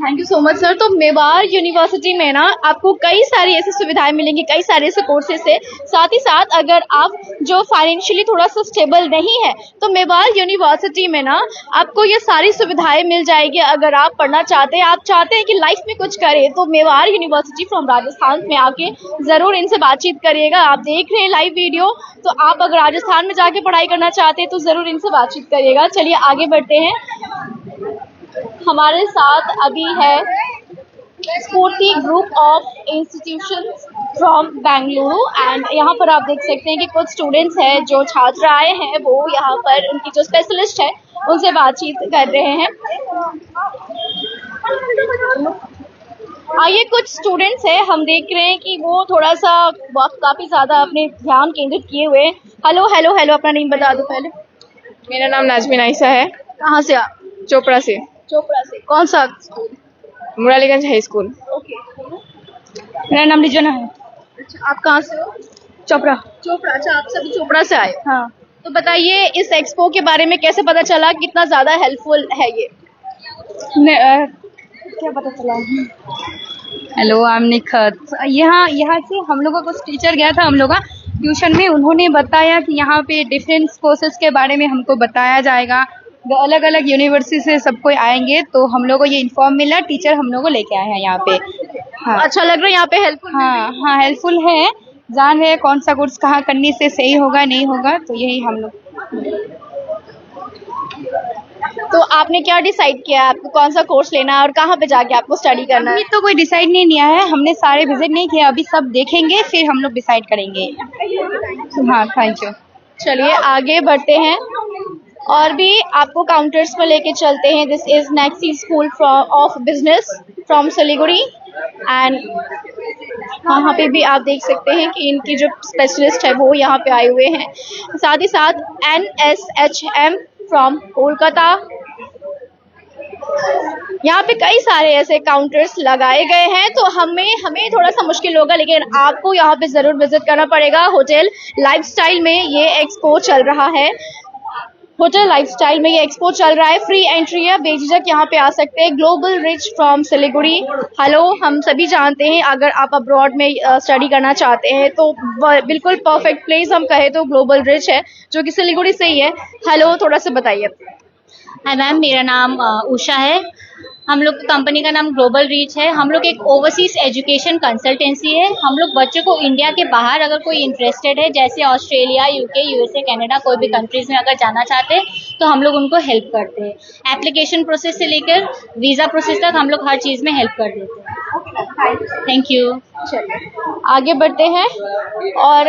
Thank you so much sir. तो मेवाड़ यूनिवर्सिटी में ना आपको कई सारी ऐसी सुविधाएं मिलेंगी, कई सारे ऐसे कोर्सेस है। साथ ही साथ अगर आप जो फाइनेंशियली थोड़ा सा स्टेबल नहीं है तो मेवाड़ यूनिवर्सिटी में ना आपको ये सारी सुविधाएं मिल जाएगी। अगर आप पढ़ना चाहते हैं, आप चाहते हैं कि लाइफ में कुछ करें, तो मेवाड़ यूनिवर्सिटी फ्रॉम राजस्थान में आके ज़रूर इनसे बातचीत करिएगा। आप देख रहे हैं लाइव वीडियो, तो आप अगर राजस्थान में जाके पढ़ाई करना चाहते हैं तो ज़रूर इनसे बातचीत करिएगा। चलिए आगे बढ़ते हैं। हमारे साथ अभी है स्फूर्ति group of institutions from Bengaluru and यहाँ पर आप देख सकते हैं कि कुछ स्टूडेंट्स हैं जो छात्र आए हैं, वो यहाँ पर उनकी जो स्पेशलिस्ट है उनसे बातचीत कर रहे हैं। आइए, कुछ स्टूडेंट्स हैं, हम देख रहे हैं कि वो थोड़ा सा काफ़ी ज़्यादा अपने ध्यान केंद्रित किए हुए हैं। हेलो हेलो हेलो, अपना नेम बता दो पहले। मेरा नाम नाजमीन आयशा है। कहाँ से आप? चोपड़ा से। चोपड़ा से। कौन सा school? Muraliganj high school. Okay. मेरा नाम रिजना है। अच्छा, आप कहाँ से हो? चोपड़ा। चोपड़ा। अच्छा, आप सभी चोपड़ा से आए हो? हाँ। तो बताइए इस एक्सपो के बारे में कैसे पता चला, कितना ज़्यादा हेल्पफुल है ये? क्या पता चला? Hello, I am Nikhat. यहाँ से हम लोगों को टीचर गया था हम लोग का ट्यूशन में, उन्होंने बताया कि यहाँ पे डिफरेंट कोर्सेज के बारे में हमको बताया जाएगा, अलग अलग यूनिवर्सिटी से सब कोई आएंगे, तो हम लोग को ये इन्फॉर्म मिला, टीचर हम लोग को लेके आए हैं यहाँ पे। हाँ, अच्छा लग रहा है यहाँ पे हेल्पफुल? हाँ हाँ, हेल्पफुल है। जान रहे कौन सा कोर्स कहाँ करने से सही होगा नहीं होगा, तो यही हम लोग। तो आपने क्या डिसाइड किया है, आपको कौन सा कोर्स लेना है और कहाँ पे जाके आपको स्टडी करना है? अभी तो कोई डिसाइड नहीं किया है, हमने सारे विजिट नहीं किया, अभी सब देखेंगे फिर हम लोग डिसाइड करेंगे। हाँ, थैंक यू। चलिए आगे बढ़ते हैं और भी आपको काउंटर्स में लेके चलते हैं। This is Nexi school of business from Siliguri and वहाँ पे भी आप देख सकते हैं कि इनकी जो स्पेशलिस्ट है वो यहाँ पे आए हुए हैं। साथ ही साथ NSHM फ्रॉम कोलकाता, यहाँ पे कई सारे ऐसे काउंटर्स लगाए गए हैं। तो हमें थोड़ा सा मुश्किल होगा, लेकिन आपको यहाँ पे ज़रूर विजिट करना पड़ेगा। होटल लाइफस्टाइल में ये एक्सपो चल रहा है। होटल लाइफस्टाइल में ये एक्सपो चल रहा है, फ्री एंट्री है, बेझिझक यहाँ पे आ सकते हैं। Global rich from Siliguri. Hello, हम सभी जानते हैं अगर आप अब्रॉड में स्टडी करना चाहते हैं तो बिल्कुल परफेक्ट प्लेस हम कहें तो ग्लोबल रिच है, जो कि सिलीगुड़ी से ही है। हेलो, थोड़ा सा बताइए। हाय मैम, मेरा नाम उषा है। हम लोग कंपनी का नाम ग्लोबल रीच है। हम लोग एक ओवरसीज एजुकेशन कंसल्टेंसी है। हम लोग बच्चों को इंडिया के बाहर अगर कोई इंटरेस्टेड है, जैसे ऑस्ट्रेलिया, यूके, यूएसए, कनाडा, कोई भी कंट्रीज में अगर जाना चाहते हैं तो हम लोग उनको हेल्प करते हैं। एप्लीकेशन प्रोसेस से लेकर वीज़ा प्रोसेस तक हम लोग हर चीज़ में हेल्प कर देते हैं। Thank you. चलिए आगे बढ़ते हैं और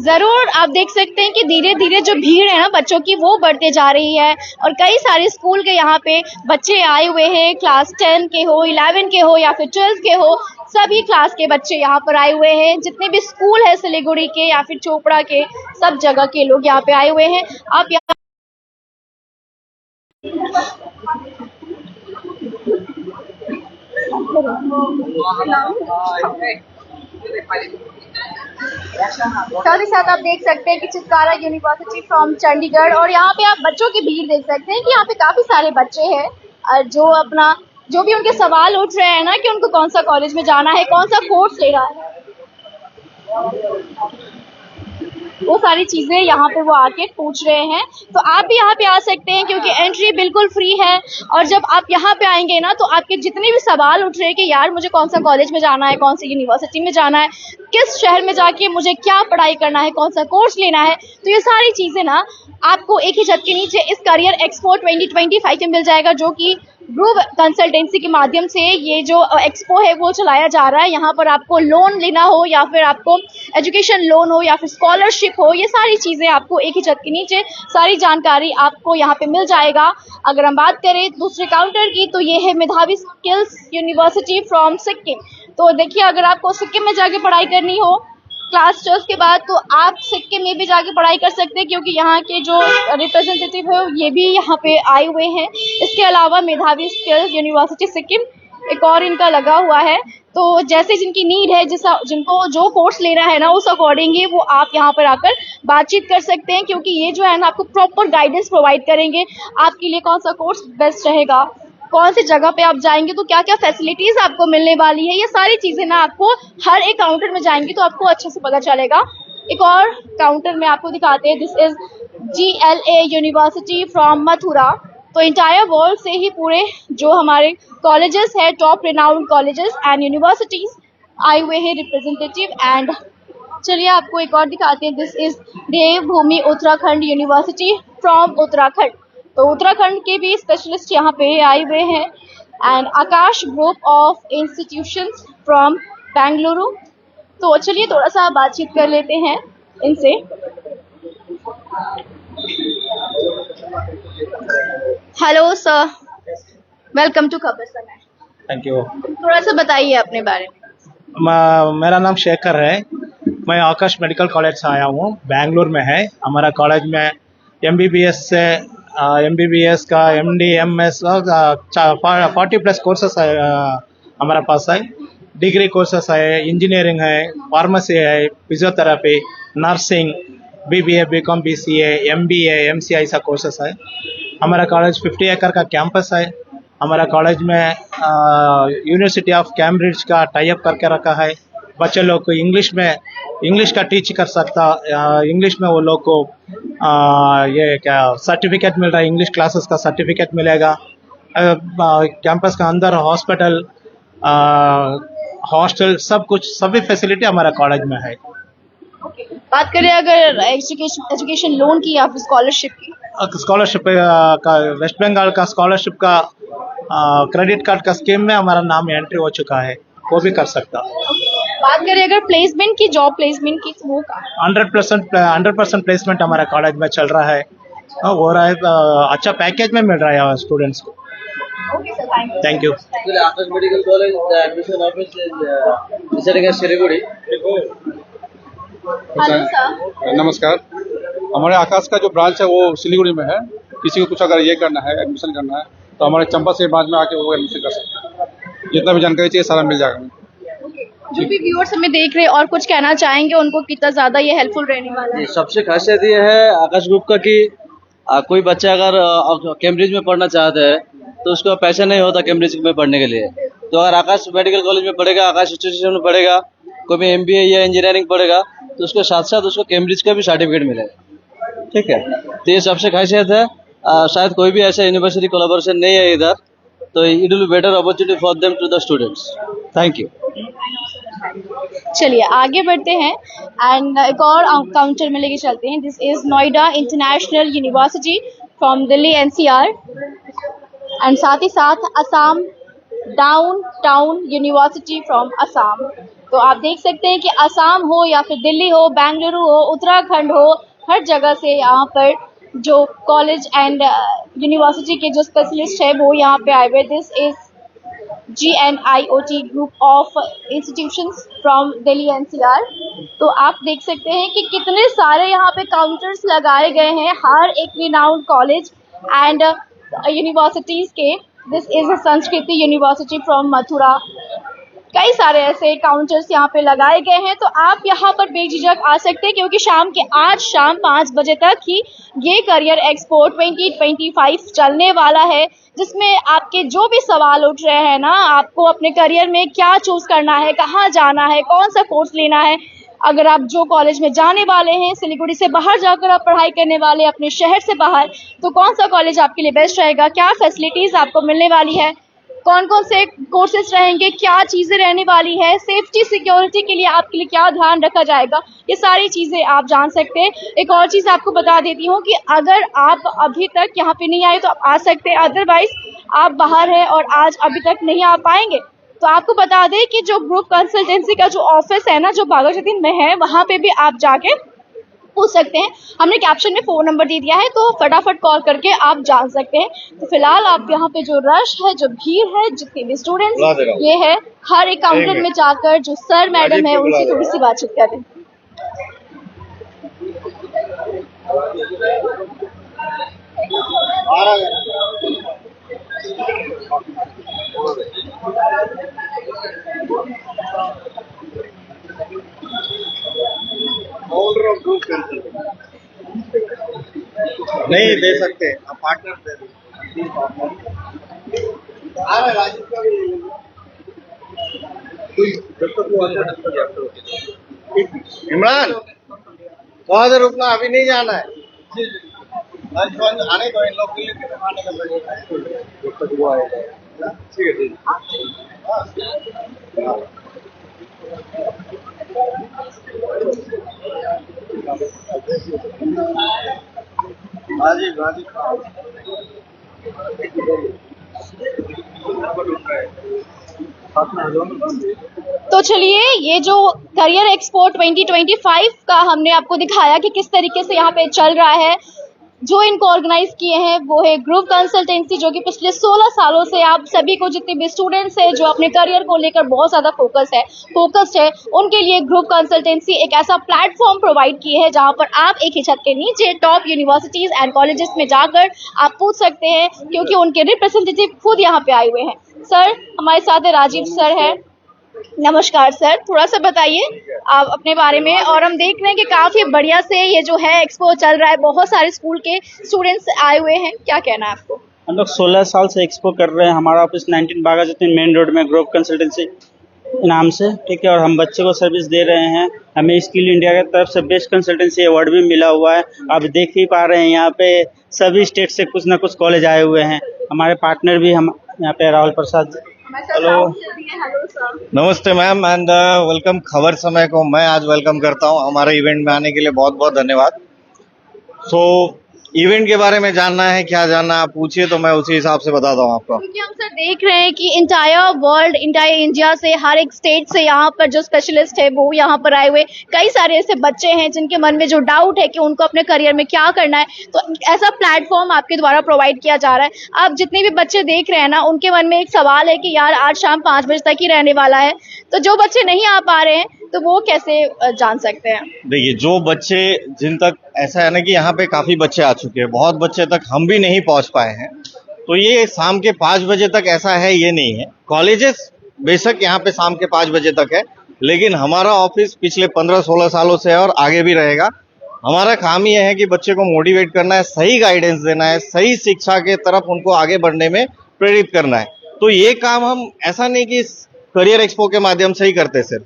ज़रूर आप देख सकते हैं कि धीरे धीरे जो भीड़ है ना बच्चों की, वो बढ़ते जा रही है और कई सारे स्कूल के यहाँ पे बच्चे आए हुए हैं। क्लास 10 के हो, 11 के हो या फिर 12 के हो, सभी क्लास के बच्चे यहाँ पर आए हुए हैं। जितने भी स्कूल है सिलीगुड़ी के या फिर चोपड़ा के, सब जगह के लोग यहाँ पे आए हुए हैं। आप यहाँ साथ ही साथ आप देख सकते हैं कि चित्कारा यूनिवर्सिटी फ्रॉम चंडीगढ़, और यहाँ पे आप बच्चों की भीड़ देख सकते हैं कि यहाँ पे काफी सारे बच्चे हैं जो भी उनके सवाल उठ रहे हैं ना कि उनको कौन सा कॉलेज में जाना है, कौन सा कोर्स लेना है, वो सारी चीजें यहाँ पे वो आके पूछ रहे हैं। तो आप भी यहाँ पे आ सकते हैं क्योंकि एंट्री बिल्कुल फ्री है। और जब आप यहाँ पे आएंगे ना तो आपके जितने भी सवाल उठ रहे हैं कि यार मुझे कौन सा कॉलेज में जाना है, कौन सी यूनिवर्सिटी में जाना है, किस शहर में जाके मुझे क्या पढ़ाई करना है, कौन सा कोर्स लेना है, तो ये सारी चीजें ना आपको एक ही छत के नीचे इस करियर एक्सपो 2025 में मिल जाएगा, जो कि ग्रुप कंसल्टेंसी के माध्यम से ये जो एक्सपो है वो चलाया जा रहा है। यहाँ पर आपको लोन लेना हो या फिर आपको एजुकेशन लोन हो या फिर स्कॉलरशिप हो, ये सारी चीज़ें आपको एक ही छत के नीचे सारी जानकारी आपको यहाँ पे मिल जाएगा। अगर हम बात करें दूसरे काउंटर की तो ये है मेधावी स्किल्स यूनिवर्सिटी फ्रॉम सिक्किम। तो देखिए, अगर आपको सिक्किम में जाके पढ़ाई करनी हो क्लास 12 के बाद तो आप सिक्किम में भी जाके पढ़ाई कर सकते हैं, क्योंकि यहाँ के जो रिप्रेजेंटेटिव है ये भी यहाँ पे आए हुए हैं। इसके अलावा मेधावी स्किल्स यूनिवर्सिटी सिक्किम एक और इनका लगा हुआ है। तो जैसे जिनकी नीड है, जिनको जो कोर्स लेना है ना, उस अकॉर्डिंग ही वो आप यहाँ पर आकर बातचीत कर सकते हैं, क्योंकि ये जो है ना आपको प्रॉपर गाइडेंस प्रोवाइड करेंगे आपके लिए कौन सा कोर्स बेस्ट रहेगा, कौन सी जगह पे आप जाएंगे तो क्या क्या फैसिलिटीज आपको मिलने वाली है। ये सारी चीजें ना आपको हर एक काउंटर में जाएंगे तो आपको अच्छे से पता चलेगा। एक और काउंटर में आपको दिखाते हैं, this is GLA university from Mathura. तो इंटायर वर्ल्ड से ही पूरे जो हमारे कॉलेजेस है, top renowned colleges and universities आए हुए हैं रिप्रेजेंटेटिव। एंड चलिए आपको एक और दिखाते हैं, this is Devbhoomi Uttarakhand university from Uttarakhand. तो उत्तराखंड के भी स्पेशलिस्ट यहाँ पे आए हुए हैं। And Akash group of institutions from Bengaluru. तो चलिए थोड़ा सा बातचीत कर लेते हैं इनसे। हेलो सर, वेलकम टू खबर समय। Thank you. थोड़ा सा बताइए अपने बारे में। मेरा नाम शेखर है। मैं आकाश मेडिकल कॉलेज से आया हूँ, बेंगलुरु में है। हमारा कॉलेज में MBBS का MD MS 40+ कोर्सेस है हमारा पास है। डिग्री कोर्सेस है, इंजीनियरिंग है, फार्मेसी है, physiotherapy, nursing, BBA BCom BCA MBA MCA ऐसा कोर्सेस है। हमारा कॉलेज 50 एकड़ का कैंपस है। हमारा कॉलेज में यूनिवर्सिटी ऑफ कैम्ब्रिज का टाई अप करके रखा है। बच्चे लोग को इंग्लिश का टीच कर सकता, इंग्लिश में वो लोग को ये क्या सर्टिफिकेट मिल रहा है, इंग्लिश क्लासेस का सर्टिफिकेट मिलेगा। कैंपस का अंदर हॉस्पिटल, हॉस्टल, सब कुछ, सभी फैसिलिटी हमारा कॉलेज में है। बात करें अगर एजुकेशन लोन की या फिर स्कॉलरशिप की, स्कॉलरशिप का वेस्ट बंगाल का स्कॉलरशिप का क्रेडिट कार्ड का स्कीम में हमारा नाम एंट्री हो चुका है, वो भी कर सकता। बात करें अगर प्लेसमेंट की, जॉब प्लेसमेंट की, वो का 100% प्लेसमेंट हमारा कॉलेज में चल रहा है, हो रहा है। अच्छा पैकेज में मिल रहा है स्टूडेंट्स को। Thank you. Akash medical college admission office is Siliguri. नमस्कार, हमारे आकाश का जो ब्रांच है वो सिलीगुड़ी में है। किसी को कुछ अगर ये करना है, एडमिशन करना है, तो हमारे चंपा से ब्रांच में आके वो एडमिशन कर सकते हैं। जितना भी जानकारी चाहिए सारा मिल जाएगा। जो भी व्यूअर्स हमें देख रहे हैं और कुछ कहना चाहेंगे उनको, कितना ज्यादा ये हेल्पफुल रहने वाला है। सबसे खासियत ये है आकाश ग्रुप का कि कोई बच्चा अगर कैम्ब्रिज में पढ़ना चाहता है तो उसको पैसा नहीं होता कैम्ब्रिज में पढ़ने के लिए। तो अगर आकाश मेडिकल कॉलेज में पढ़ेगा, आकाश इंस्टीट्यूशन में पढ़ेगा, कोई भी MBA या इंजीनियरिंग पढ़ेगा तो उसके साथ साथ उसको कैम्ब्रिज का भी सर्टिफिकेट मिलेगा। ठीक है, तो ये सबसे खासियत है। शायद कोई भी ऐसा यूनिवर्सिटी कोलैबोरेशन नहीं है इधर, तो it will be better opportunity for them to the students. Thank you. चलिए आगे बढ़ते हैं एंड एक और काउंटर में लेके चलते हैं। This is Noida international university from Delhi NCR and साथ ही साथ Assam down town university from Assam. तो आप देख सकते हैं कि असम हो या फिर दिल्ली हो, बेंगलुरु हो, उत्तराखंड हो, हर जगह से यहाँ पर जो कॉलेज एंड यूनिवर्सिटी के जो स्पेशलिस्ट है वो यहाँ पे आए हुए। This is GNIOT group of institutions from Delhi NCR। तो आप देख सकते हैं कि कितने सारे यहाँ पे काउंटर्स लगाए गए हैं हर एक रिनाउंड कॉलेज एंड यूनिवर्सिटीज के। दिस इज संस्कृति यूनिवर्सिटी फ्रॉम मथुरा। कई सारे ऐसे काउंटर्स यहाँ पे लगाए गए हैं, तो आप यहाँ पर बेझिझक आ सकते हैं, क्योंकि आज शाम 5 बजे तक ही ये करियर एक्सपो 2025 चलने वाला है, जिसमें आपके जो भी सवाल उठ रहे हैं ना, आपको अपने करियर में क्या चूज करना है, कहाँ जाना है, कौन सा कोर्स लेना है, अगर आप जो कॉलेज में जाने वाले हैं, सिलीगुड़ी से बाहर जाकर आप पढ़ाई करने वाले, अपने शहर से बाहर, तो कौन सा कॉलेज आपके लिए बेस्ट रहेगा, क्या फैसिलिटीज आपको मिलने वाली है, कौन कौन से कोर्सेज रहेंगे, क्या चीज़ें रहने वाली है, सेफ्टी सिक्योरिटी के लिए आपके लिए क्या ध्यान रखा जाएगा, ये सारी चीज़ें आप जान सकते हैं। एक और चीज़ आपको बता देती हूँ कि अगर आप अभी तक यहाँ पे नहीं आए तो आप आ सकते हैं, अदरवाइज आप बाहर हैं और आज अभी तक नहीं आ पाएंगे, तो आपको बता दें कि जो ग्रुप कंसल्टेंसी का जो ऑफिस है ना, जो बाघाजतीन में है, वहाँ पे भी आप जाके पूछ सकते हैं। हमने कैप्शन में फ़ोन नंबर दे दिया है, तो फटाफट कॉल करके आप जान सकते हैं। तो फिलहाल आप यहाँ पे जो रश है, जो भीड़ है, जितने भी स्टूडेंट्स ये है, हर एक काउंटर में जाकर जो सर मैडम है उनसे थोड़ी सी बातचीत करें। नहीं दे सकते, पार्टनर दे इमरान, बहुत देर रुकना, अभी नहीं जाना है। आने दो, इन लोग के लिए आने का जब तक वो आएगा। ठीक है, ठीक तो चलिए, ये जो करियर एक्सपो 2025 का हमने आपको दिखाया कि किस तरीके से यहाँ पे चल रहा है। जो इनको ऑर्गेनाइज किए हैं वो है ग्रुप कंसल्टेंसी, जो कि पिछले 16 सालों से आप सभी को, जितने भी स्टूडेंट्स हैं जो अपने करियर को लेकर बहुत ज़्यादा फोकस्ड है, उनके लिए ग्रुप कंसल्टेंसी एक ऐसा प्लेटफॉर्म प्रोवाइड की है जहां पर आप एक ही छत के नीचे टॉप यूनिवर्सिटीज़ एंड कॉलेजेस में जाकर आप पूछ सकते हैं, क्योंकि उनके रिप्रेजेंटेटिव खुद यहाँ पे आए हुए हैं। सर हमारे साथ राजीव सर है। नमस्कार सर, थोड़ा सा बताइए आप अपने बारे में। और हम देख रहे हैं कि काफी बढ़िया से ये जो है एक्सपो चल रहा है, बहुत सारे स्कूल के स्टूडेंट्स आए हुए हैं, क्या कहना है आपको? हम लोग 16 साल से एक्सपो कर रहे हैं। हमारा ऑफिस 19 बाघाजतीन मेन रोड में ग्रुप कंसल्टेंसी नाम से, ठीक है। और हम बच्चे को सर्विस दे रहे हैं। हमें स्किल इंडिया की तरफ से बेस्ट कंसल्टेंसी अवार्ड भी मिला हुआ है। आप देख ही पा रहे हैं, यहाँ पे सभी स्टेट से कुछ ना कुछ कॉलेज आए हुए हैं। हमारे पार्टनर भी हम यहाँ पे राहुल प्रसाद। हेलो, नमस्ते मैम एंड वेलकम। खबर समय को मैं आज वेलकम करता हूँ। हमारे इवेंट में आने के लिए बहुत बहुत धन्यवाद। इवेंट के बारे में जानना है, क्या जानना है आप पूछिए, तो मैं उसी हिसाब से बताता हूँ आपको। क्योंकि हम सर देख रहे हैं कि इंटायर वर्ल्ड, इंटायर इंडिया से, हर एक स्टेट से यहाँ पर जो स्पेशलिस्ट है वो यहाँ पर आए हुए। कई सारे ऐसे बच्चे हैं जिनके मन में जो डाउट है कि उनको अपने करियर में क्या करना है, तो ऐसा प्लेटफॉर्म आपके द्वारा प्रोवाइड किया जा रहा है। आप जितने भी बच्चे देख रहे हैं ना, उनके मन में एक सवाल है कि यार आज शाम 5 बजे तक ही रहने वाला है, तो जो बच्चे नहीं आ पा रहे हैं तो वो कैसे जान सकते हैं? देखिए, जो बच्चे जिन तक ऐसा है ना कि यहाँ पे काफी बच्चे आ चुके हैं, बहुत बच्चे तक हम भी नहीं पहुंच पाए हैं, तो ये शाम के 5 बजे तक ऐसा है ये नहीं है। कॉलेजेस बेशक यहाँ पे शाम के 5 बजे तक है, लेकिन हमारा ऑफिस पिछले 15-16 सालों से है और आगे भी रहेगा। हमारा काम ये है कि बच्चे को मोटिवेट करना है, सही गाइडेंस देना है, सही शिक्षा के तरफ उनको आगे बढ़ने में प्रेरित करना है। तो ये काम हम ऐसा नहीं कि करियर एक्सपो के माध्यम से ही करते, सिर्फ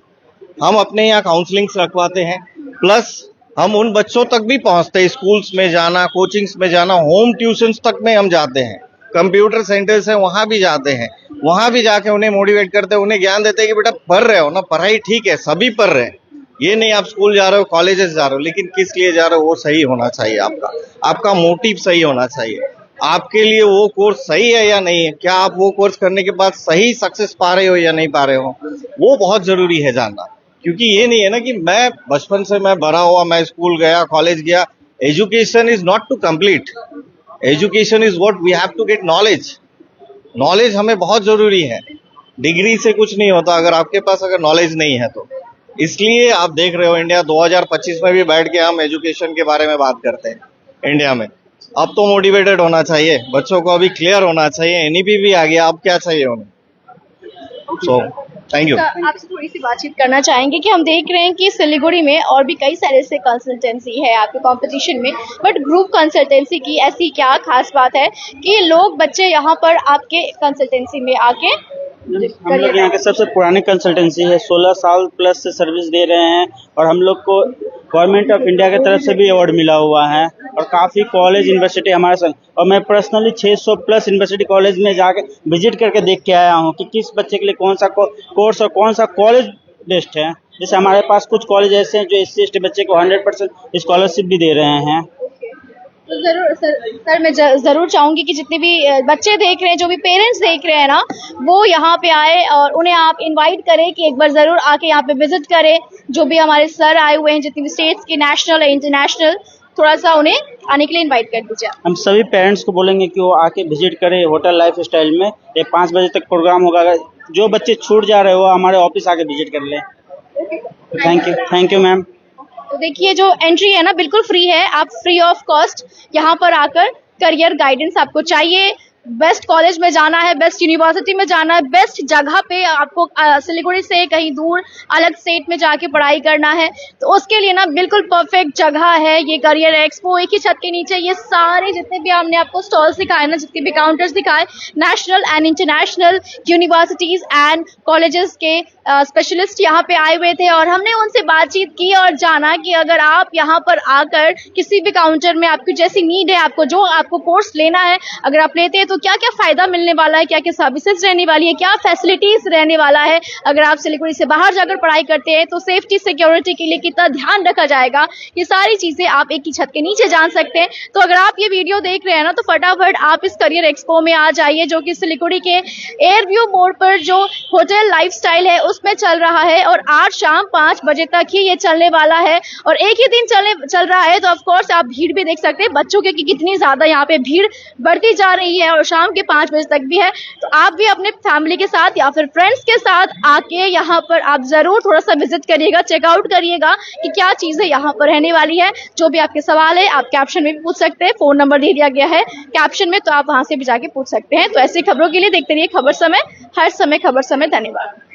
हम अपने यहाँ काउंसलिंग्स रखवाते हैं, प्लस हम उन बच्चों तक भी पहुँचते हैं। स्कूल्स में जाना, कोचिंग्स में जाना, होम ट्यूशंस तक में हम जाते हैं, कंप्यूटर सेंटर्स हैं वहाँ भी जाते हैं, वहाँ भी जाके उन्हें मोटिवेट करते हैं, उन्हें ज्ञान देते हैं कि बेटा पढ़ रहे हो ना, पढ़ाई ठीक है, सभी पढ़ रहे हैं, ये नहीं आप स्कूल जा रहे हो, कॉलेजेस जा रहे हो, लेकिन किस लिए जा रहे हो वो सही होना चाहिए। आपका मोटिव सही होना चाहिए। आपके लिए वो कोर्स सही है या नहीं है, क्या आप वो कोर्स करने के बाद सही सक्सेस पा रहे हो या नहीं पा रहे हो, वो बहुत जरूरी है जानना। क्योंकि ये नहीं है ना कि मैं बचपन से मैं बड़ा हुआ, मैं स्कूल गया, कॉलेज गया। Education is not to complete, education is what we have to get knowledge. Knowledge हमें बहुत जरूरी है, डिग्री से कुछ नहीं होता अगर आपके पास अगर नॉलेज नहीं है तो। इसलिए आप देख रहे हो इंडिया 2025 में भी बैठ के हम एजुकेशन के बारे में बात करते हैं इंडिया में। अब तो मोटिवेटेड होना चाहिए, बच्चों को अभी क्लियर होना चाहिए, एनईपी भी आ गया, अब क्या चाहिए उन्हें। So thank you. आपसे थोड़ी सी बातचीत करना चाहेंगे कि हम देख रहे हैं कि सिलीगुड़ी में और भी कई सारे से कंसल्टेंसी है आपके कंपटीशन में, बट ग्रुप कंसल्टेंसी की ऐसी क्या खास बात है कि लोग बच्चे यहाँ पर आपके कंसल्टेंसी में आके? हम लोग यहाँ के सबसे पुरानी कंसल्टेंसी है, 16 साल प्लस से सर्विस दे रहे हैं और हम लोग को गवर्नमेंट ऑफ इंडिया की तरफ से भी अवार्ड मिला हुआ है और काफ़ी कॉलेज यूनिवर्सिटी हमारे संग। और मैं पर्सनली 600 प्लस यूनिवर्सिटी कॉलेज में जाके विजिट करके देख के आया हूँ कि किस बच्चे के लिए कौन सा कोर्स और कौन सा कॉलेज बेस्ट है। जैसे हमारे पास कुछ कॉलेज ऐसे हैं जो SC ST बच्चे को 100% स्कॉलरशिप भी दे रहे हैं। तो जरूर सर मैं जरूर चाहूंगी कि जितने भी बच्चे देख रहे हैं, जो भी पेरेंट्स देख रहे हैं ना, वो यहाँ पे आए और उन्हें आप इनवाइट करें कि एक बार जरूर आके यहाँ पे विजिट करें। जो भी हमारे सर आए हुए हैं, जितनी भी स्टेट्स के, नेशनल और इंटरनेशनल, थोड़ा सा उन्हें आने के लिए इनवाइट कर दीजिए। हम सभी पेरेंट्स को बोलेंगे कि वो आके विजिट करें होटल लाइफ स्टाइल में। ये 5 बजे तक प्रोग्राम होगा। अगर जो बच्चे छूट जा रहे हो हमारे ऑफिस आके विजिट कर लें। Thank you ma'am. तो देखिए, जो एंट्री है ना बिल्कुल फ्री है, आप फ्री ऑफ कॉस्ट यहाँ पर आकर करियर गाइडेंस आपको चाहिए, बेस्ट कॉलेज में जाना है, बेस्ट यूनिवर्सिटी में जाना है, बेस्ट जगह पे आपको सिलीगुड़ी से कहीं दूर अलग स्टेट में जाके पढ़ाई करना है, तो उसके लिए ना बिल्कुल परफेक्ट जगह है ये करियर एक्सपो। एक ही छत के नीचे ये सारे जितने भी हमने आपको स्टॉल्स दिखाए ना, जितने भी काउंटर्स दिखाए, national and international universities and colleges के स्पेशलिस्ट यहाँ पे आए हुए थे और हमने उनसे बातचीत की और जाना कि अगर आप यहाँ पर आकर किसी भी काउंटर में आपकी जैसी नीड है, आपको कोर्स लेना है, अगर आप लेते हैं तो क्या क्या फायदा मिलने वाला है, क्या क्या सर्विसेज रहने वाली है, क्या फैसिलिटीज रहने वाला है। अगर आप सिलीगुड़ी से बाहर जाकर पढ़ाई करते हैं तो सेफ्टी सिक्योरिटी के लिए कितना ध्यान रखा जाएगा, ये सारी चीजें आप एक ही छत के नीचे जान सकते हैं। तो अगर आप ये वीडियो देख रहे हैं ना, तो फटाफट आप इस करियर एक्सपो में आ जाइए, जो कि सिलीगुड़ी के एयरव्यू मोड़ पर जो होटल लाइफस्टाइल है उसमें चल रहा है और आज शाम 5 बजे तक ही ये चलने वाला है और एक ही दिन चल रहा है। तो ऑफ कोर्स आप भीड़ भी देख सकते हैं बच्चों की कितनी ज्यादा यहाँ पे भीड़ बढ़ती जा रही है और शाम के 5 बजे तक भी है। तो आप भी अपने फैमिली के साथ या फिर फ्रेंड्स के साथ आके यहाँ पर आप जरूर थोड़ा सा विजिट करिएगा, चेकआउट करिएगा कि क्या चीजें यहाँ पर रहने वाली है। जो भी आपके सवाल है आप कैप्शन में भी पूछ सकते हैं, फोन नंबर दे दिया गया है कैप्शन में, तो आप वहां से भी जाके पूछ सकते हैं। तो ऐसी खबरों के लिए देखते रहिए खबर समय, हर समय खबर समय। धन्यवाद।